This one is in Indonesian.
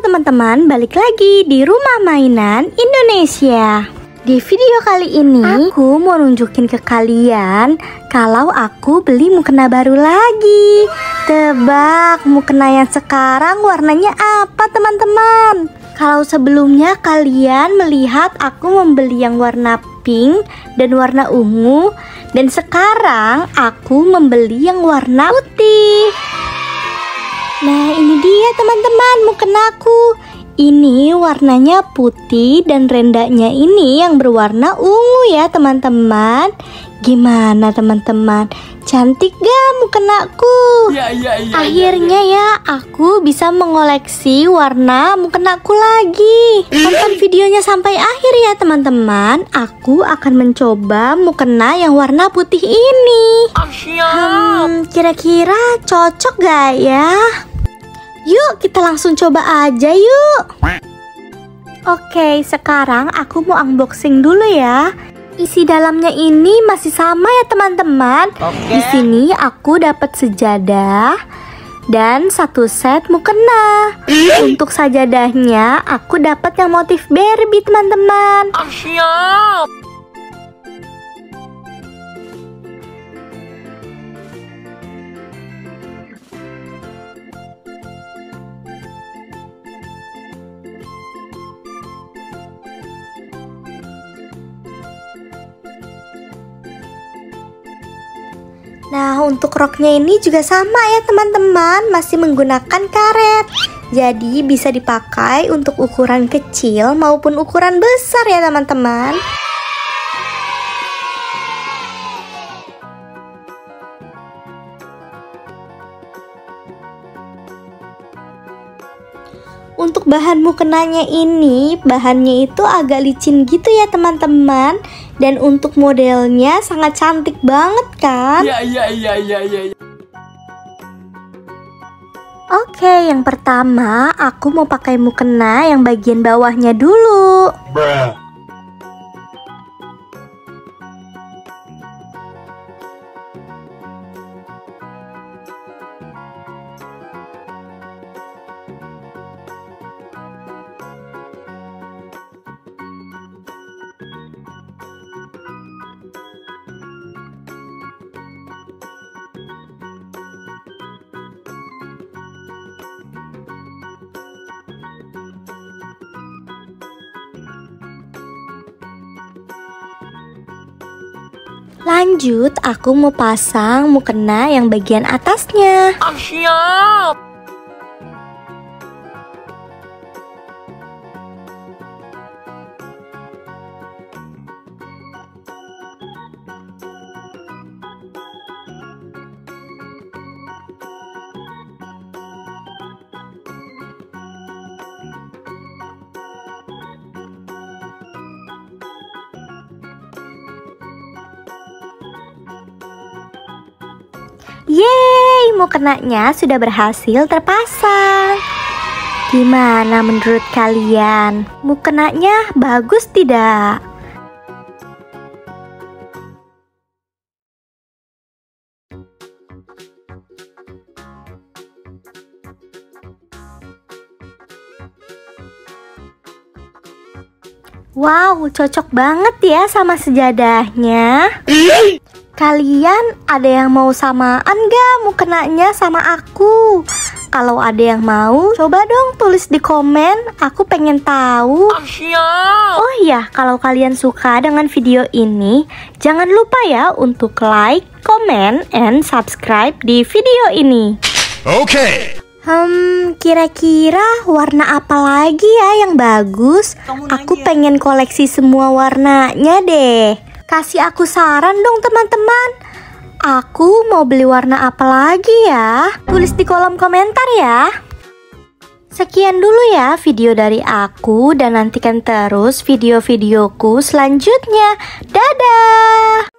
Halo teman-teman, balik lagi di Rumah Mainan Indonesia. Di video kali ini aku mau nunjukin ke kalian kalau aku beli mukena baru lagi. Tebak mukena yang sekarang warnanya apa teman-teman? Kalau sebelumnya kalian melihat aku membeli yang warna pink dan warna ungu, dan sekarang aku membeli yang warna putih. Nah, ini dia teman-teman mukenaku. Ini warnanya putih dan rendanya ini yang berwarna ungu ya teman-teman. Gimana teman-teman? Cantik gak mukenaku? Akhirnya ya aku bisa mengoleksi warna mukenaku lagi. Tonton videonya sampai akhir ya teman-teman. Aku akan mencoba mukena yang warna putih ini. Kira-kira cocok gak ya? Yuk kita langsung coba aja yuk. Oke, sekarang aku mau unboxing dulu ya. Isi dalamnya ini masih sama ya teman-teman. Di sini aku dapat sejadah dan satu set mukena. Untuk sajadahnya aku dapat yang motif Barbie teman-teman. Nah, untuk roknya ini juga sama ya teman-teman, masih menggunakan karet. Jadi bisa dipakai untuk ukuran kecil maupun ukuran besar ya teman-teman. Untuk bahan mukenanya ini, bahannya itu agak licin gitu ya teman-teman. Dan untuk modelnya sangat cantik banget kan? Iya. Oke, yang pertama aku mau pakai mukena yang bagian bawahnya dulu. Lanjut, aku mau pasang mukena yang bagian atasnya. Siap. Yeay, mukenanya sudah berhasil terpasang. Gimana menurut kalian? Mukenanya bagus tidak? Wow, cocok banget ya sama sejadahnya. Kalian ada yang mau samaan gak mukenanya sama aku? Kalau ada yang mau, coba dong tulis di komen. Aku pengen tahu. Oh iya, kalau kalian suka dengan video ini, jangan lupa ya untuk like, comment, and subscribe di video ini. Oke. Kira-kira warna apa lagi ya yang bagus? Aku pengen koleksi semua warnanya deh. Kasih aku saran dong teman-teman. Aku mau beli warna apa lagi ya? Tulis di kolom komentar ya. Sekian dulu ya video dari aku, dan nantikan terus video-videoku selanjutnya. Dadah!